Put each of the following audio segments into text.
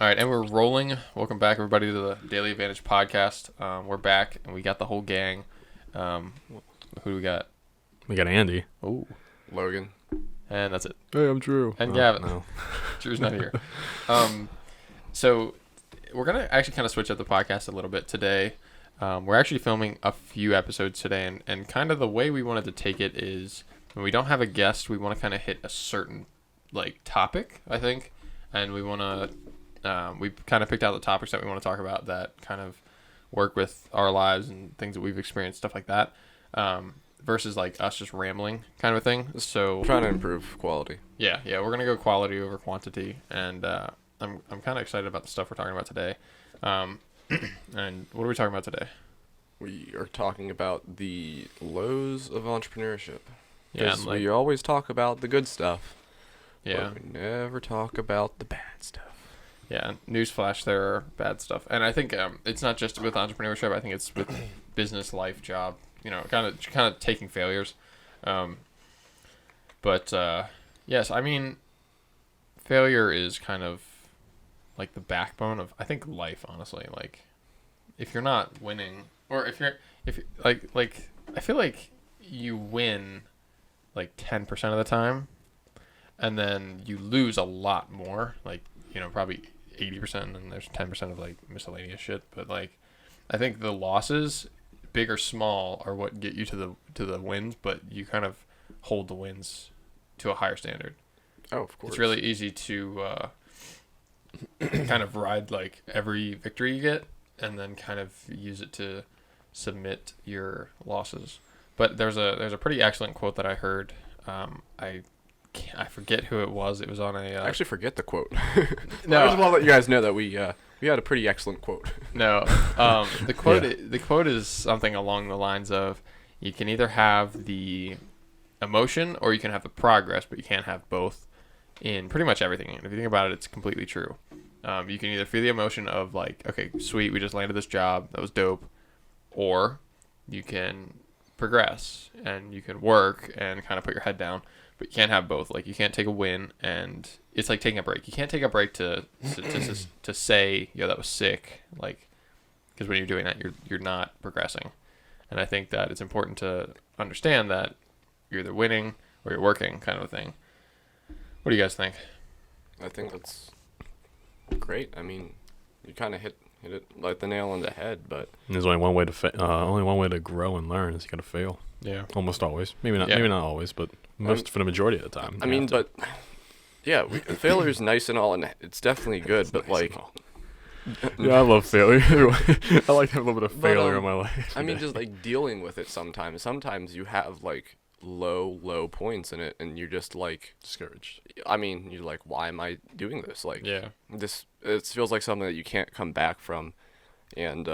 All right, and we're rolling. Welcome back, everybody, to the Daily Advantage podcast. We're back, and we got the whole gang. Who do we got? We got Andy. Oh, Logan. and that's it. Hey, I'm Drew. And Gavin. No. Drew's not here. So we're gonna actually kind of switch up the podcast a little bit today. We're actually filming a few episodes today, and kind of the way we wanted to take it is when we don't have a guest, we want to kind of hit a certain topic, I think, and we want to. We've kind of picked out the topics that we want to talk about that kind of work with our lives and things that we've experienced, stuff like that, versus us just rambling kind of a thing. So Trying to improve quality. yeah, we're gonna go quality over quantity, and I'm kind of excited about the stuff we're talking about today. And what are we talking about today? We are talking about the lows of entrepreneurship. Yeah, 'Cause we always talk about the good stuff. yeah, But we never talk about the bad stuff. yeah. Newsflash, there are bad stuff, and I think it's not just with entrepreneurship. I think it's with business, life, job. Kind of taking failures. But yes, I mean, failure is kind of like the backbone of, I think, life. Honestly, if you're not winning, or if I feel like you win 10% of the time, and then you lose a lot more. Probably 80%, and then there's 10% of miscellaneous shit. But I think the losses, big or small, are what get you to the wins. But you kind of hold the wins to a higher standard. Oh, of course. It's really easy to kind of ride every victory you get, and then kind of use it to submit your losses. But there's a pretty excellent quote that I heard. I forget who it was. It was on a. I actually forget the quote. No. I just want to let you guys know that we had a pretty excellent quote. No, the quote the quote is something along the lines of, you can either have the emotion or you can have the progress, but you can't have both in pretty much everything. And if you think about it, it's completely true. You can either feel the emotion of okay, sweet, we just landed this job, that was dope, or you can progress and you can work and kind of put your head down, but you can't have both. You can't take a win, and it's like taking a break. You can't take a break to say, yo, that was sick, because when you're doing that, you're not progressing. And I think that it's important to understand that you're either winning or you're working, kind of a thing. What do you guys think? I think that's great. I mean, you kind of hit it like the nail on the head, but There's only one way to grow and learn is you gotta fail. Yeah. Almost always. Maybe not. Yeah. Maybe not always, but for the majority of the time. I mean, but yeah, failure is nice and all, and it's definitely good. But yeah, I love failure. I like to have a little bit of failure in my life. I mean, just dealing with it sometimes. Sometimes you have low points in it, and you're just discouraged. I mean, you're like, why am I doing this? Yeah. This it feels like something that you can't come back from, and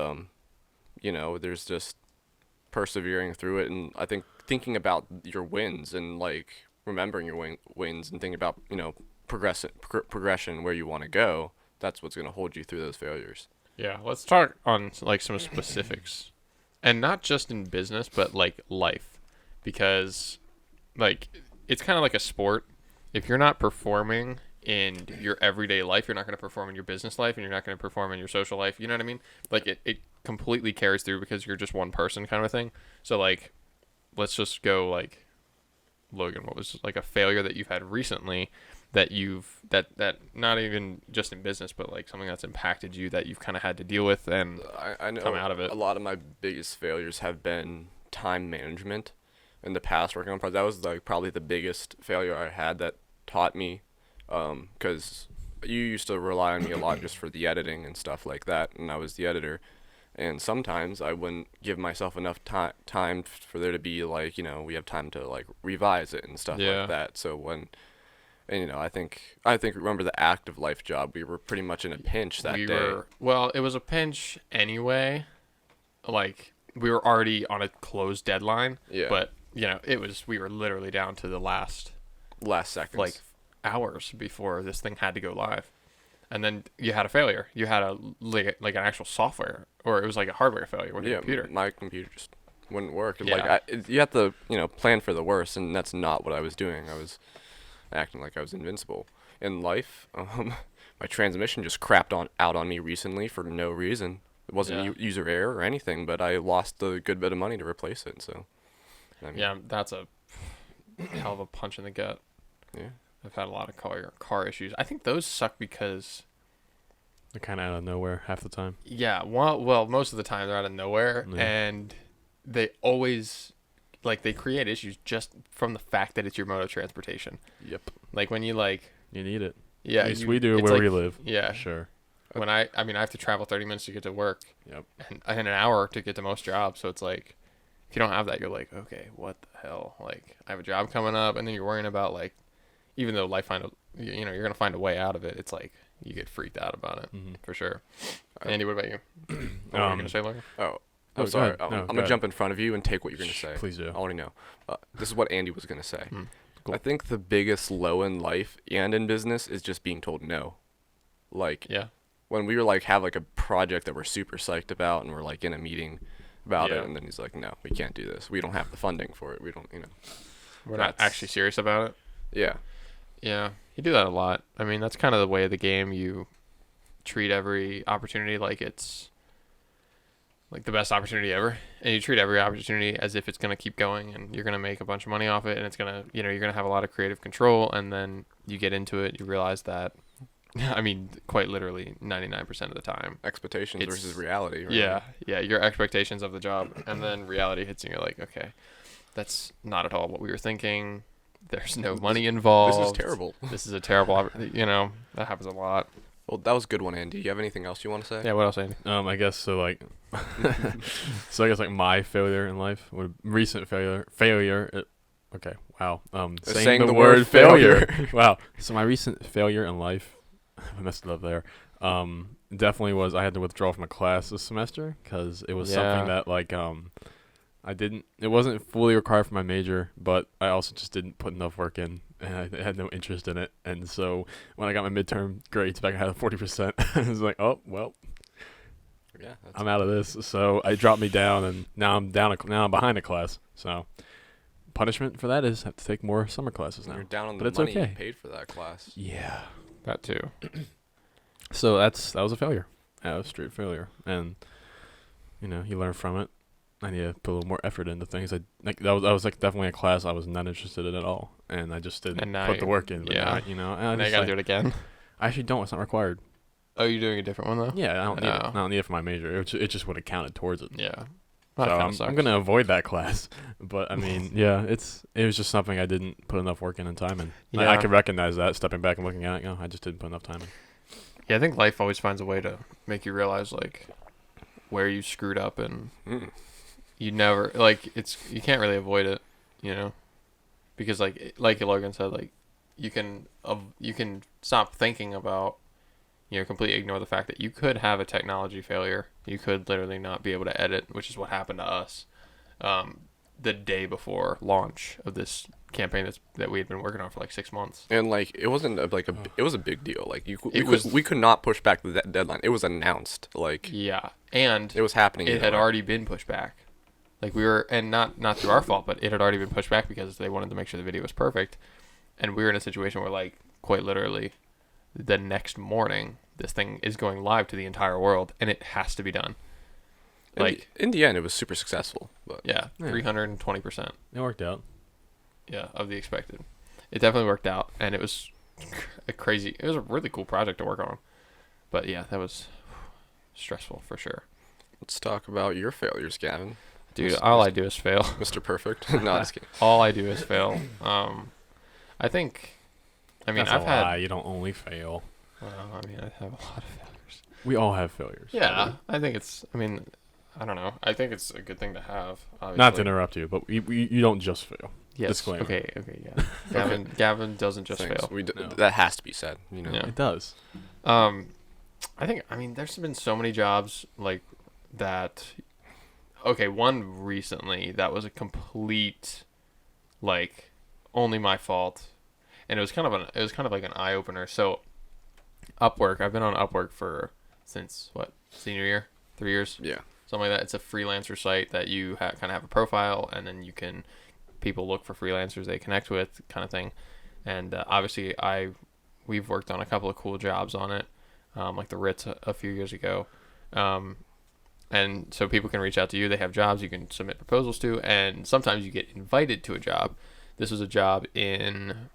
there's just persevering through it, and I think thinking about your wins and remembering your wins and thinking about progression where you want to go. That's what's gonna hold you through those failures. Yeah. Let's talk on some specifics, and not just in business, but life, because it's kind of like a sport. If you're not performing in your everyday life, you're not going to perform in your business life, and you're not going to perform in your social life. You know what I mean? It completely carries through because you're just one person, kind of a thing. So let's just go Logan, what was a failure that you've had recently that that not even just in business, but something that's impacted you that you've kind of had to deal with and I know come out of it? A lot of my biggest failures have been time management in the past working on projects. That was probably the biggest failure I had that taught me, because you used to rely on me a lot just for the editing and stuff like that, and I was the editor, and sometimes I wouldn't give myself enough time for there to be we have time to revise it and stuff like that. So I think remember the active life job, we were pretty much in a pinch that day. Well, it was a pinch anyway. We were already on a closed deadline. Yeah. But we were literally down to the last seconds, hours before this thing had to go live. And then you had a failure. You had an actual software, or it was a hardware failure with the computer. My computer just wouldn't work. And Yeah. You have to plan for the worst, and that's not what I was doing. I was acting like I was invincible in life. my transmission just crapped out on me recently for no reason. It wasn't user error or anything, but I lost a good bit of money to replace it. So, I mean, Yeah, that's a hell of a punch in the gut. yeah. I've had a lot of car issues. I think those suck because They're kind of out of nowhere half the time. well, most of the time they're out of nowhere, Yeah. and they always they create issues just from the fact that it's your mode of transportation. Yep. Like when you You need it. yeah, At least we do it's where we live. Yeah, Sure. when I have to travel 30 minutes to get to work. Yep. And an hour to get to most jobs. So it's like, if you don't have that, you're like, okay, what the hell? Like, I have a job coming up, and then you're worrying about even though you're gonna find a way out of it. It's like you get freaked out about it for sure. Andy, what about you? What were you gonna say, Logan? Oh, Oh, I'm sorry. go ahead. No, I'm go gonna ahead. jump in front of you and take what you're gonna say. Please do. I already know. This is what Andy was gonna say. Cool. I think the biggest low in life and in business is just being told no. Like, Yeah. when we were have a project that we're super psyched about, and we're in a meeting about Yeah. it, and then he's like, no, we can't do this. We don't have the funding for it. We don't, We're not That's- actually serious about it. Yeah. Yeah, you do that a lot. I mean, that's kind of the way of the game. You treat every opportunity like it's the best opportunity ever, and you treat every opportunity as if it's gonna keep going, and you're gonna make a bunch of money off it, and it's gonna, you're gonna have a lot of creative control, and then you get into it, you realize that, I mean, quite literally 99% of the time, Expectations It's- versus reality. Right? yeah, your expectations of the job, and then reality hits, and you're like, okay, that's not at all what we were thinking. There's no money involved. This is terrible. This is a terrible, that happens a lot. Well, that was a good one, Andy. Do you have anything else you want to say? Yeah, what else, Andy? I guess so. So I guess my failure in life, recent failure. Okay, wow. Saying the word failure. Wow. So my recent failure in life, I messed it up there. Definitely was I had to withdraw from a class this semester because it was something that it wasn't fully required for my major, but I also just didn't put enough work in, and I had no interest in it. And so when I got my midterm grades back, I had 40%. I was like, oh well, Yeah. I'm out of this. So I dropped me down, and now I'm behind a class. So punishment for that is I have to take more summer classes now. You're down on But the it's money okay. you paid for that class. Yeah. That too. So that was a failure. That was a straight failure, and you learn from it. I need to put a little more effort into things. That was definitely a class I was not interested in at all, and I just didn't put the work in. But yeah. now, And I gotta do it again. I actually don't. It's not required. Oh, you're doing a different one though? Yeah, I don't need it. Oh. I don't need it for my major. It just would have counted towards it. Yeah. So That kinda I'm sucks. gonna avoid that class. But I mean, yeah, it was just something I didn't put enough work in and time in. Yeah. I can recognize that, stepping back and looking at it. I just didn't put enough time in. Yeah, I think life always finds a way to make you realize where you screwed up, and you never you can't really avoid it, because like Logan said, you can stop thinking about, completely ignore the fact that you could have a technology failure. You could literally not be able to edit, which is what happened to us the day before launch of this campaign that we had been working on for 6 months. And it wasn't it was a big deal. We could not push back the deadline. It was announced. Yeah, and it was happening. it had already been pushed back. We were, and not through our fault, but it had already been pushed back because they wanted to make sure the video was perfect. And we were in a situation where, quite literally, the next morning, this thing is going live to the entire world, and it has to be done. In the end, it was super successful. But Yeah. 320%. It worked out. Yeah, of the expected. It definitely worked out, and it was it was a really cool project to work on. But yeah, that was stressful for sure. let's talk about your failures, Gavin. Dude, all I do is fail. Mr. Perfect. No, just kidding. All I do is fail. I think, That's I've a had. lie. You don't only fail. Well, I have a lot of failures. We all have failures. Yeah, I think it's. I don't know. I think it's a good thing to have. Obviously. Not to interrupt you, but you don't just fail. Yes. Disclaimer. Okay. Yeah. Gavin doesn't just Thanks. fail. No. That has to be said. Yeah. It does. I think. There's been so many jobs that. Okay, one recently that was a complete, only my fault, and it was kind of like an eye opener. So, Upwork. I've been on Upwork since senior year, 3 years. Yeah. Something like that. It's a freelancer site that you kind of have a profile, and then people look for freelancers they connect with, kind of thing. And obviously, I we've worked on a couple of cool jobs on it, like the Ritz a few years ago. And so people can reach out to you. They have jobs you can submit proposals to, and sometimes you get invited to a job. This was a job in,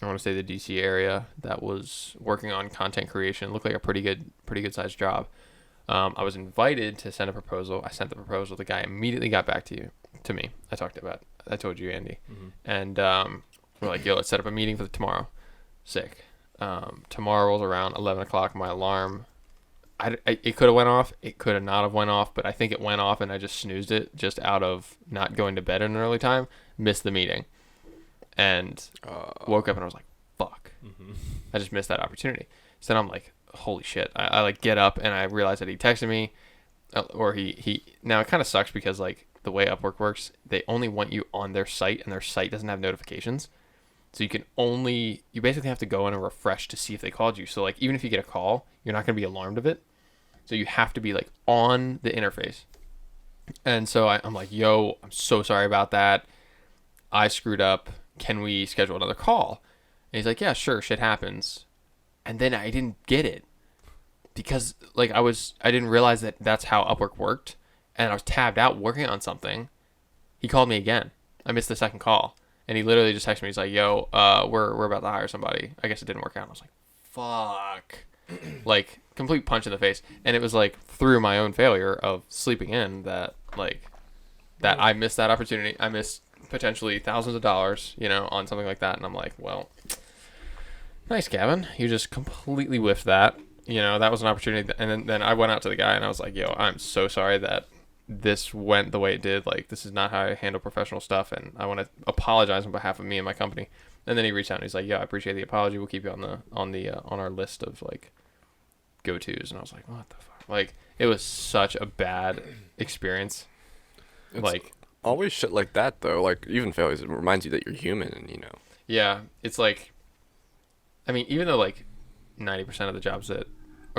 I want to say, the DC area that was working on content creation. Looked like a pretty good sized job. I was invited to send a proposal. I sent the proposal. The guy immediately got back to me. I told you, Andy. Mm-hmm. And we're like, yo, let's set up a meeting for tomorrow. Sick. Tomorrow rolls around 11 o'clock. My alarm, it could have went off. It could have not have went off, but I think it went off, and I just snoozed it just out of not going to bed at an early time. Missed the meeting. And woke up and I was like, fuck. Mm-hmm. I just missed that opportunity. So then I'm like, holy shit. I like get up and I realized that he texted me, or he now it kind of sucks because like the way Upwork works, they only want you on their site, and their site doesn't have notifications. So you basically have to go in and refresh to see if they called you. So like even if you get a call, you're not going to be alarmed of it. So you have to be like on the interface. And so I'm like, yo, I'm so sorry about that. I screwed up. Can we schedule another call? And he's like, yeah, sure, shit happens. And then I didn't get it because like I didn't realize that that's how Upwork worked, and I was tabbed out working on something. He called me again. I missed the second call, and he literally just texted me. He's like, yo, we're about to hire somebody. I guess it didn't work out. And I was like, fuck. Like complete punch in the face. And it was like through my own failure of sleeping in that I missed that opportunity. I missed potentially thousands of dollars, on something like that. And I'm like, well, nice, Gavin. You just completely whiffed that. That was an opportunity. And then I went out to the guy and I was like, yo, I'm so sorry that this went the way it did. Like, this is not how I handle professional stuff. And I want to apologize on behalf of me and my company. And then he reached out and he's like, yeah, I appreciate the apology. We'll keep you on our list of like go-tos. And I was like, what the fuck? Like, it was such a bad experience. It's always shit like that though. Like even failures, it reminds you that you're human, and Yeah, it's like, I mean, even though like 90% of the jobs or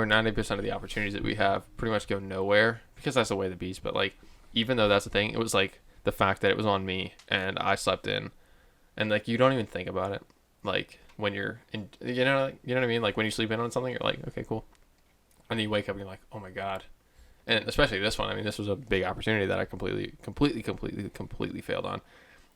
90% of the opportunities that we have pretty much go nowhere because that's the way of the beast. But like, even though that's the thing, it was like the fact that it was on me and I slept in, and like you don't even think about it. Like when you're in, you know what I mean? Like when you sleep in on something, you're like, okay, cool, and then you wake up and you're like, oh my god. And especially this one, I mean, this was a big opportunity that I completely failed on.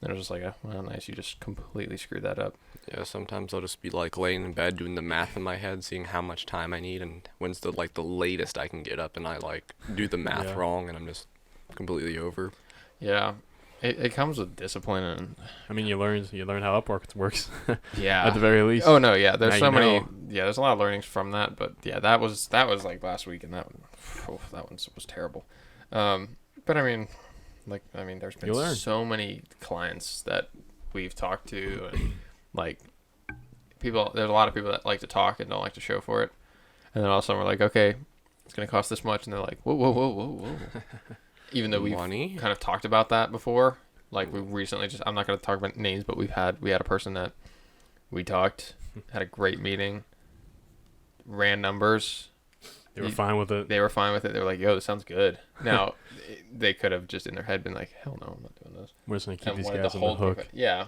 And I was just like, oh, well, nice, you just completely screwed that up. Yeah, sometimes I'll just be like laying in bed doing the math in my head, seeing how much time I need and when's the latest I can get up, and I like do the math wrong, and I'm just completely over. Yeah, it comes with discipline, and I mean, you learn how Upwork works. Yeah, at the very least. Oh no, yeah, there's so many. Yeah, there's a lot of learnings from that, but yeah, that was like last week, and that one was terrible. But I mean, there's been so many clients that we've talked to, and like people. There's a lot of people that like to talk and don't like to show for it, and then all of a sudden we're like, okay, it's gonna cost this much, and they're like, whoa. Even though we've kind of talked about that before, like we recently I'm not going to talk about names, but we had a person that we talked, had a great meeting, ran numbers. They were fine with it. They were They were like, yo, this sounds good. Now, they could have just in their head been like, hell no, I'm not doing this. We're just going to keep these guys on the hook. Yeah.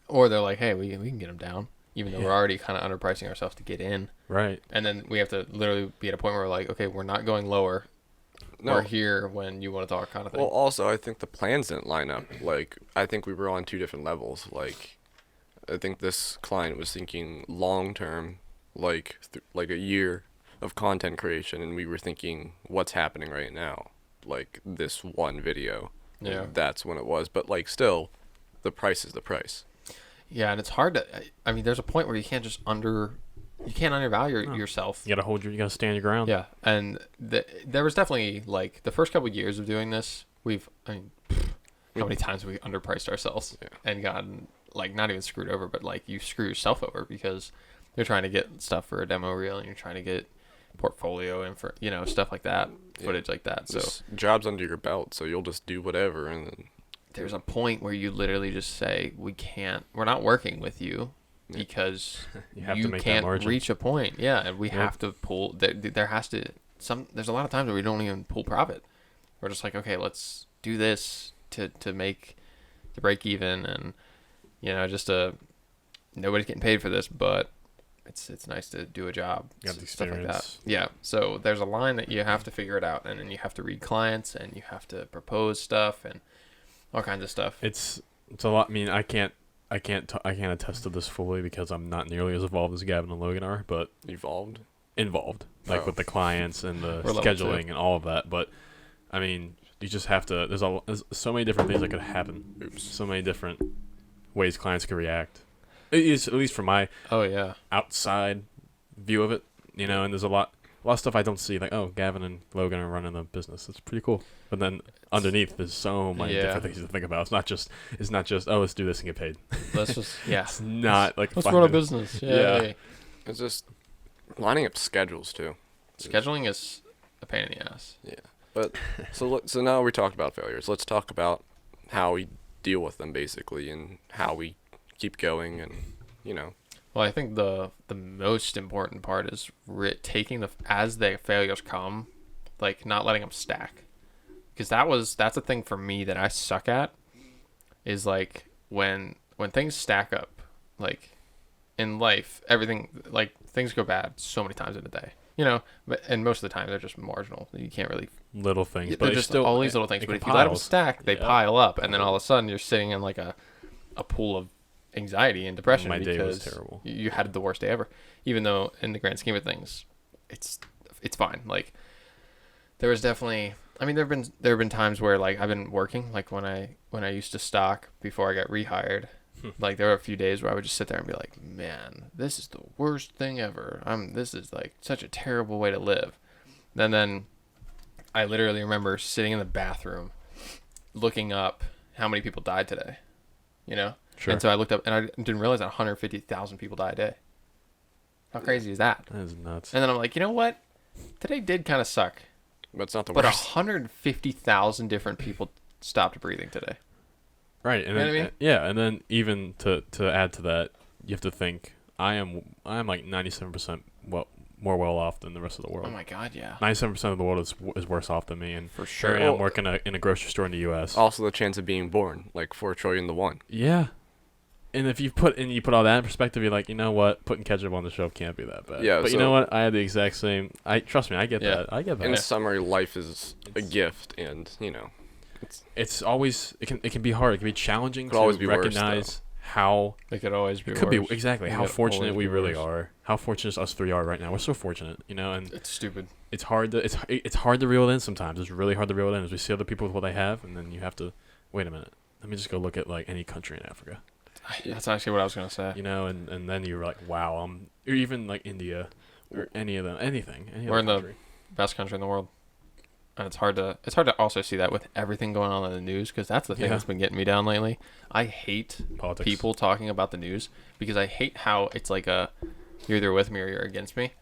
Or they're like, hey, we can get them down, even though we're already kind of underpricing ourselves to get in. Right. And then we have to literally be at a point where we're like, okay, we're not going lower. No. We're here when you want to talk, kind of thing. Well, also, I think the plans didn't line up. Like, I think we were on two different levels. Like, I think this client was thinking long-term, like a year of content creation, and we were thinking, what's happening right now? Like, this one video. Yeah. That's when it was. But, like, still, the price is the price. Yeah, and it's hard to... I mean, there's a point where you can't just undervalue yourself. You gotta stand your ground. Yeah, and there was definitely like the first couple of years of doing this. How many times have we underpriced ourselves and gotten like not even screwed over, but like you screw yourself over because you're trying to get stuff for a demo reel and you're trying to get portfolio and for stuff like that, footage like that. So just jobs under your belt, so you'll just do whatever, and then there's a point where you literally just say we're not working with you. Because you can't reach a point, and we have to pull. There's a lot of times where we don't even pull profit. We're just like, okay, let's do this to make the break even, and nobody's getting paid for this, but it's nice to do a job, Got the stuff like that. experience. Yeah. So there's a line that you have to figure it out, and then you have to read clients, and you have to propose stuff, and all kinds of stuff. It's a lot. I mean, I can't attest to this fully because I'm not nearly as involved as Gavin and Logan are, but Evolved. involved, like with the clients and the We're level scheduling 2. and all of that. But I mean, you just have to. There's so many different things that could happen. Oops. So many different ways clients could react. At least from my Oh yeah. outside view of it, and there's a lot of stuff I don't see. Like, oh, Gavin and Logan are running the business. It's pretty cool. But then underneath, there's so many different things to think about. It's not just oh, let's do this and get paid. Let's just It's not like let's 5 run a minutes. business. Yeah. Yeah. It's just lining up schedules too. Scheduling is a pain in the ass. Yeah. But so now we talked about failures. Let's talk about how we deal with them basically, and how we keep going, and Well, I think the most important part is taking as the failures come, like not letting them stack, because that's a thing for me that I suck at, is like when things stack up, like in life, everything, like things go bad so many times in a day, and most of the time they're just marginal. You can't really Little things, they're but it's just still all these little things. it But if you let them compiles. stack, they Yeah. pile up, and then all of a sudden you're sitting in like a pool of anxiety and depression My day was because terrible. you had the worst day ever. Even though in the grand scheme of things, it's fine. Like there was definitely, I mean, there have been times where like I've been working, like when I used to stock before I got rehired. Like there were a few days where I would just sit there and be like, man, this is the worst thing ever. This is like such a terrible way to live. And then I literally remember sitting in the bathroom looking up how many people died today, Sure. And so I looked up and I didn't realize that 150,000 people die a day. How crazy is that? That is nuts. And then I'm like, you know what? Today did kind of suck. but it's not the But worst. 150,000 different people stopped breathing today. Right, and You know then what I mean? yeah, and then even to add to that, you have to think I am like 97% more well off than the rest of the world. Oh my God, yeah. 97% of the world is worse off than me, and For here sure. I am Well- working in a grocery store in the U.S. Also, the chance of being born, like 4 trillion to 1. Yeah, and if you put all that in perspective, you're like, you know what, putting ketchup on the shelf can't be that bad. Yeah, but you so- know what, I had the exact same. Trust me, I get Yeah. that. I get that. In summary, life is a It's- gift, and It's always it can be hard. It can be challenging Could to always be worse, recognize how It could always be it could worse. be exactly It how could fortunate always we be really worse. are. How fortunate us 3 are right now. We're so fortunate, and It's stupid. it's hard to it's hard to reel it in sometimes. It's really hard to reel it in as we see other people with what they have, and then you have to wait a minute. Let me just go look at like any country in Africa, That's actually what I was going to say. and then you're like, wow, or even like India, or any of them, anything. Any We're other in the country. best country in the world. And it's hard to also see that with everything going on in the news, because that's the thing Yeah. that's been getting me down lately. I hate Politics. people talking about the news because I hate how it's like you're either with me or you're against me.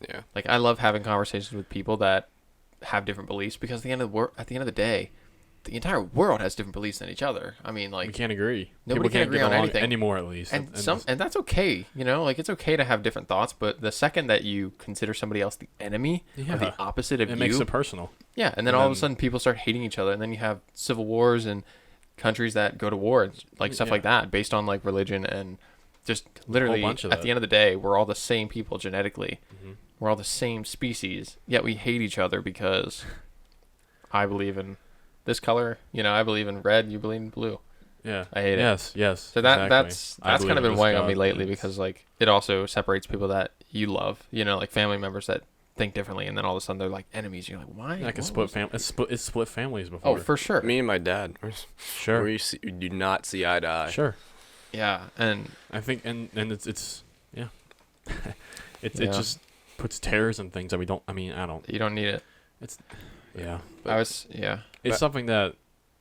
yeah. Like I love having conversations with people that have different beliefs, because at the end of the day, the entire world has different beliefs than each other. I mean, we like, can't agree. nobody People can can't agree get on along anything. anymore, at least. and that's okay. Like it's okay to have different thoughts, but the second that you consider somebody else the enemy or Yeah. the opposite of it you, makes it personal. yeah, and then all of a sudden people start hating each other, and then you have civil wars and countries that go to war, and like stuff Yeah. like that, based on like religion and just literally. bunch of At that. the end of the day, we're all the same people genetically. Mhm. We're all the same species, yet we hate each other because I believe in this color. I believe in red. You believe in blue. Yeah. I hate it. Yes. Yes. So that exactly. that's I kind believe of in been this weighing on God, me lately, and because like it also separates people that you love. Like family members that think differently, and then all of a sudden they're like enemies. You're like, why? I can What split was- It's split families Oh, before. for sure. Me and my dad, sure. we do not see eye to eye. Sure. Yeah, and I think and it's yeah. It Yeah. just puts tears and things that we don't. I mean, I don't. you don't need it. Yeah. But- Yeah. It's But- something that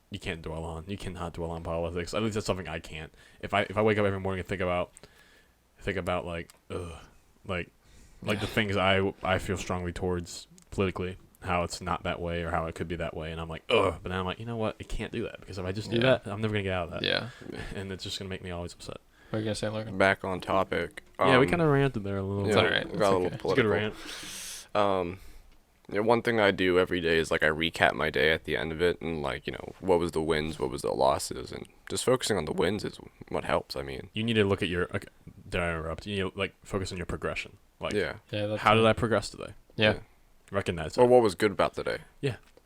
you can't dwell on. You cannot dwell on politics. At least that's something I can't. If I wake up every morning and think about like the things I feel strongly towards politically, how it's not that way or how it could be that way, and I'm like, ugh. But then I'm like, you know what? I can't do that, because if I just do Yeah. that, I'm never gonna get out of that. Yeah. And it's just gonna make me always upset. What are you gonna say, Logan? Back on topic. Yeah, we kind of ranted there a little. Yeah, It's alright. we It's got a okay. little It's It's a good political. rant. One thing I do every day is like I recap my day at the end of it, and like what was the wins, what was the losses, and just focusing on the wins is what helps. I mean, You need to look at did I interrupt? You know, like focus on your progression. Like, Yeah. how did I progress today? Yeah. Recognize Or it. what was good about the day.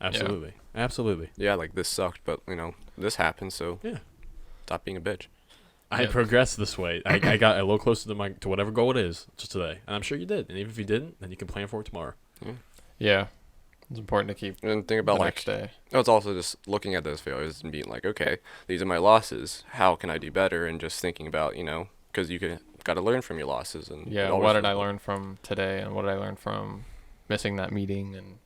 Absolutely. Absolutely. Yeah, like this sucked, but this happened, so Yeah. stop being a bitch. I progressed this way. I got a little closer to whatever goal it is just today, and I'm sure you did. And even if you didn't, then you can plan for it tomorrow. Yeah. It's important to keep And think about the like next day. it's also just looking at those failures and being like, okay, these are my losses. How can I do better? And just thinking about because you got to learn from your losses. And Yeah. What did I learn from today, and what did I learn from missing that meeting, and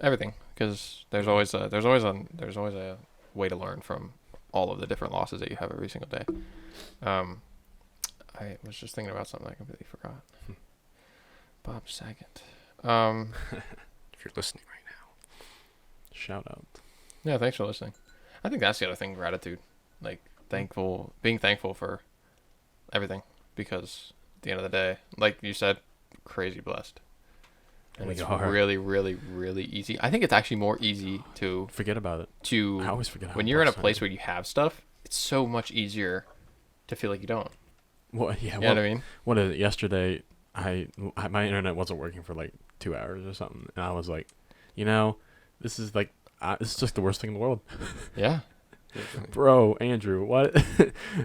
everything. Because there's always a way to learn from all of the different losses that you have every single day. I was just thinking about something I completely forgot. Bob Saget. If you're listening right now, Shout out. Yeah, thanks for listening. I think that's the other thing, gratitude. Like being thankful for everything, because at the end of the day, like you said, crazy blessed. And We it's are. really, really, really easy. I think it's actually more easy to Forget about it. I always forget how when you're in a blessed I place am. where you have stuff, it's so much easier to feel like you don't. Well, yeah. You know what I mean? What is it? Yesterday, my internet wasn't working for like 2 hours or something, and I was like, this is like this is just the worst thing in the world. Yeah. Bro, Andrew, what?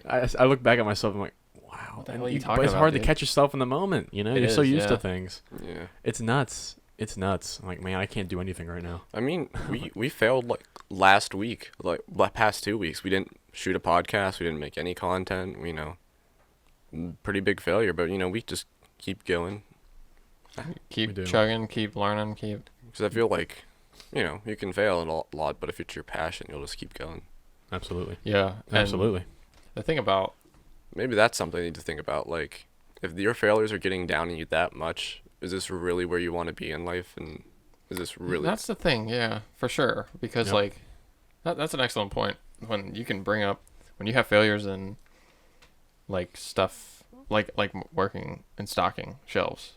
I look back at myself and I'm like, wow. What the hell are you But talking it's about, hard dude? to catch yourself in the moment. It You're so is, used to yeah. things. yeah. It's nuts. It's nuts. I'm like, man, I can't do anything right now. I mean, we failed like last week, like the past 2 weeks. We didn't shoot a podcast. We didn't make any content. Pretty big failure. But we just keep going We Keep do. chugging, keep learning, keep. because I feel like you can fail a lot, but if it's your passion, you'll just keep going. Absolutely. Yeah. And Absolutely. the thing about Maybe that's something you need to think about. Like, if your failures are getting down on you that much, is this really where you want to be in life? And is this really? That's the thing, yeah, for sure. Because Yep. like, that's an excellent point. When you can bring up when you have failures in like stuff like working and stocking shelves,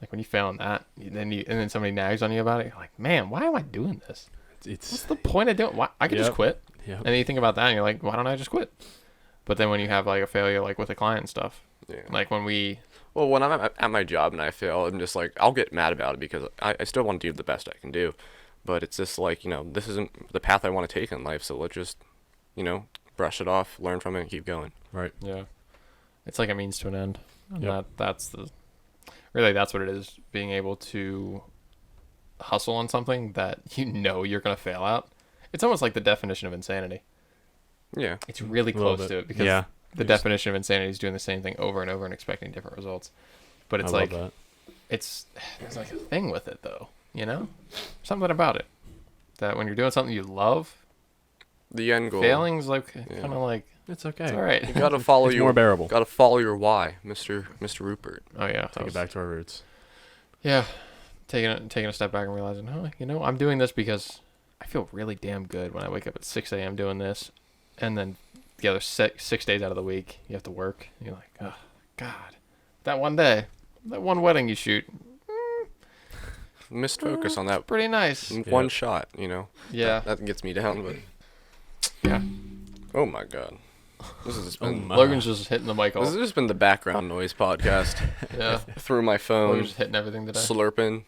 like when you fail in that, and then somebody nags on you about it, you're like, man, why am I doing this? What's It's the point of doing? Why I could just Yep. quit. yeah. And then you think about that, and you're like, why don't I just quit? But then when you have like a failure, like with a client and stuff, Yeah. like when we, Well, when I'm at my job and I fail, I'm just like, I'll get mad about it because I still want to do the best I can do. But it's just like, this isn't the path I want to take in life. So let's just, brush it off, learn from it, and keep going. Right. yeah, it's like a means to an end. And Yep. that's what it is. Being able to hustle on something that you're gonna fail at. It's almost like the definition of insanity. Yeah. It's really A little close bit. to it because Yeah. the Yes. definition of insanity is doing the same thing over and over and expecting different results. But it's I like love there's like a thing with it though, something about it that when you're doing something you love, The end goal. failing's like kind of like that. It's okay. it's all right. You gotta follow It's your more bearable. Gotta follow your why, Mr. Rupert. Oh yeah, Take it back to our roots. Yeah, taking a step back and realizing, I'm doing this because I feel really damn good when I wake up at 6 a.m. doing this, and then the other 6 days out of the week you have to work. And you're like, oh God, that one day, that one wedding you shoot, Missed focus on that pretty nice. one shot. Yeah, That gets me down. But yeah. oh my god, this has been Logan's just hitting the mic this has off. just been the background noise podcast Yeah, through my phone, Logan's just hitting everything today, slurping,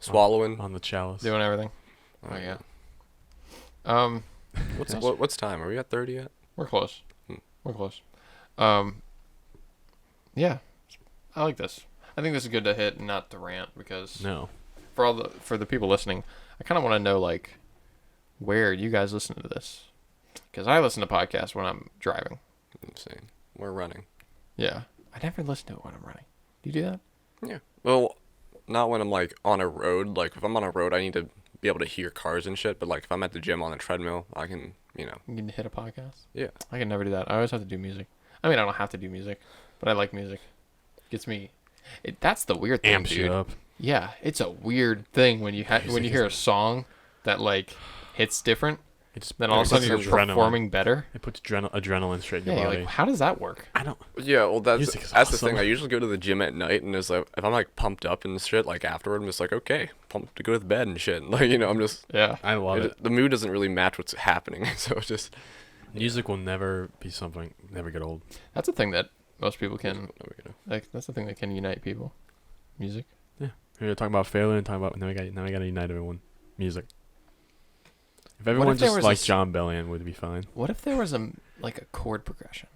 swallowing. on the chalice. doing everything. Oh yeah. What's time? Are we at 30 yet? We're close. Hmm. We're close. Yeah, I like this. I think this is good to hit and not to rant because No. for the people listening, I kind of want to know like where you guys listen to this, because I listen to podcasts when I'm driving. Insane. We're running. Yeah, I never listen to it when I'm running. Do you do that? Yeah. Well, not when I'm like on a road. Like if I'm on a road, I need to be able to hear cars and shit. But like if I'm at the gym on the treadmill, I can, You can hit a podcast. Yeah. I can never do that. I always have to do music. I mean, I don't have to do music, but I like music. Gets me. That's the weird thing, Amps dude. you up. Yeah, it's a weird thing when you when you hear a song that like hits different. It's Then all of a sudden you're adrenaline. performing better. It puts adrenaline straight in Yeah, your you're body. like, how does that work? I don't. Yeah, well, Music is that's the awesome. thing. I usually go to the gym at night, and it's like if I'm like pumped up and shit, like afterward, I'm just like okay, pumped to go to bed and shit. Like I'm just Yeah. I love it. the mood doesn't really match what's happening, so it's just Music will never get old. That's a thing that most people can. Music will never get old. Like that's the thing that can unite people. Music. Yeah. We're talking about failure and talking about now we gotta unite everyone. Music. If everyone just like John Bellion would be fine. What if there was a chord progression?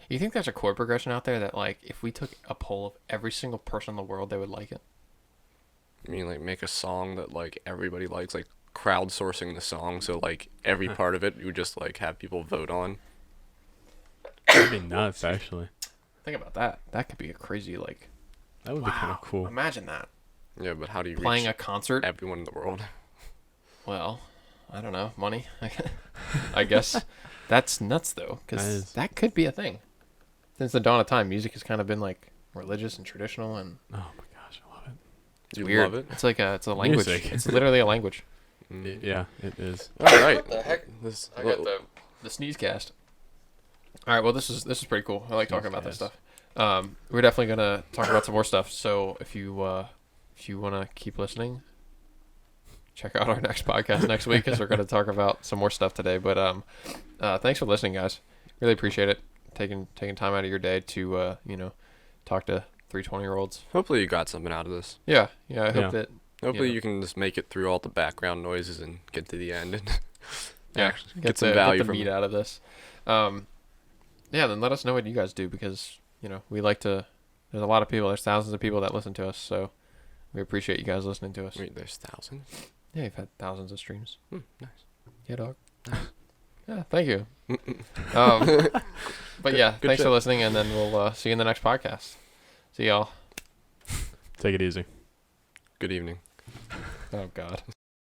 You think there's a chord progression out there that like if we took a poll of every single person in the world, they would like it? I mean, like make a song that like everybody likes, like crowdsourcing the song, so like every part of it you would just like have people vote on. That'd be nuts, actually. Think about that. That could be a crazy like. That would be kind of cool. Imagine that. Yeah, but how do you playing reach a concert? everyone in the world? Well, I don't know. Money. I guess that's nuts though, because that could be a thing. Since the dawn of time, music has kind of been like religious and traditional, and oh my gosh, I love it. It's weird. Love it? It's like it's a language. Music. It's literally a language. Yeah, it is. All right. What the heck? I got the sneeze cast. All right. Well, this is pretty cool. I like talking about this stuff. We're definitely gonna talk about some more stuff. So if you want to keep listening, check out our next podcast next week, because we're gonna talk about some more stuff today. But thanks for listening, guys. Really appreciate it. Taking time out of your day to talk to 320-year-olds. Hopefully you got something out of this. Yeah. I hope that. Hopefully you can just make it through all the background noises and get to the end and get some value from meat out of this. Then let us know what you guys do, because we like to. There's a lot of people. There's thousands of people that listen to us, so we appreciate you guys listening to us. Wait, there's thousands? Yeah, you've had thousands of streams. Nice. Yeah, dog. Yeah, thank you. But yeah, thanks for listening, and then we'll see you in the next podcast. See y'all. Take it easy. Good evening. Oh God.